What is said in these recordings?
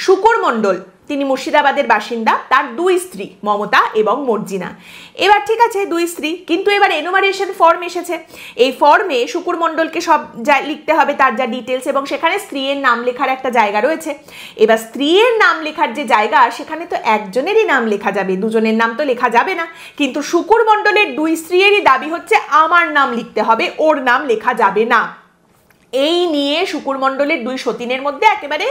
শুকুর মণ্ডল তিনি মুর্শিদাবাদের বাসিন্দা, তার দুই স্ত্রী মমতা এবং মর্জিনা। এবার ঠিক আছে দুই স্ত্রী, কিন্তু এবার এনুমারেশন ফর্ম এসেছে। এই ফর্মে শুকুর মণ্ডলকে সব যা লিখতে হবে তার যা ডিটেলস, এবং সেখানে স্ত্রীর নাম লেখার একটা জায়গা রয়েছে। এবার স্ত্রীর নাম লেখার যে জায়গা সেখানে তো একজনেরই নাম লেখা যাবে, দুজনের নাম তো লেখা যাবে না। কিন্তু শুকুর মণ্ডলের দুই স্ত্রীরই দাবি হচ্ছে আমার নাম লিখতে হবে, ওর নাম লেখা যাবে না। এই নিয়ে শুকুর মণ্ডলের দুই সতীনের মধ্যে একেবারে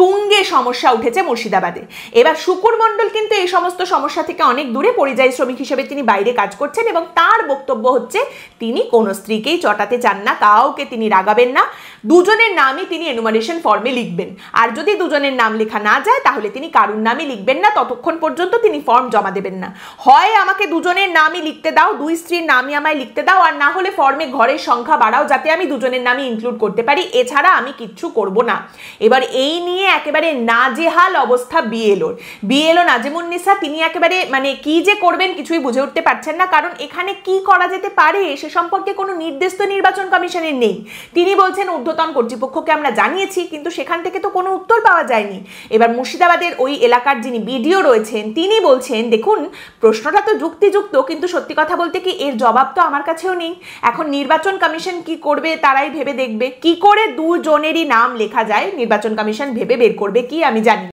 তুঙ্গে সমস্যা উঠেছে মুর্শিদাবাদে। এবার শুকুর মণ্ডল কিন্তু এই সমস্ত সমস্যা থেকে অনেক দূরে, পরিযায়ী শ্রমিক হিসেবে তিনি বাইরে কাজ করছেন, এবং তার বক্তব্য হচ্ছে তিনি কোনো স্ত্রীকেই চটাতে চান না, কাউকে তিনি রাগাবেন না, দুজনের নামই তিনি এনুমারেশন ফর্মে লিখবেন। আর যদি দুজনের নাম লেখা না যায় তাহলে তিনি কারুর নামই লিখবেন না, ততক্ষণ পর্যন্ত তিনি ফর্ম জমা দেবেন না। হয় আমাকে দুজনের নামই লিখতে দাও, দুই স্ত্রীর নামই আমায় লিখতে দাও, আর না হলে ফর্মে ঘরের সংখ্যা বাড়াও যাতে আমি দুজনের নামই ইনক্লুড করতে পারি, এছাড়া আমি কিচ্ছু করব না। এবার এই নিয়ে একেবারে নাজেহাল অবস্থা বিএলও নাজিমুন্নিসা, তিনি একেবারে কি যে করবেন কিছুই বুঝে উঠতে পারছেন না, কারণ এখানে কি করা যেতে পারে সে সম্পর্কে কোনো নির্দেশ তো নির্বাচন কমিশনের নেই। তিনি বলছেন ঊর্ধ্বতন কর্তৃপক্ষকে আমরা জানিয়েছি, কিন্তু সেখান থেকে তো কোনো উত্তর পাওয়া যায়নি। এবার মুর্শিদাবাদের ওই এলাকার যিনি বিডিও রয়েছেন তিনি বলছেন, দেখুন প্রশ্নটা তো যুক্তিযুক্ত, কিন্তু সত্যি কথা বলতে কি এর জবাব তো আমার কাছেও নেই। এখন নির্বাচন কমিশন কি করবে তারাই ভেবে দেখবে। কি করে দুজনেরই নাম লেখা যায় নির্বাচন কমিশন ভেবে বের করবে কি আমি জানি।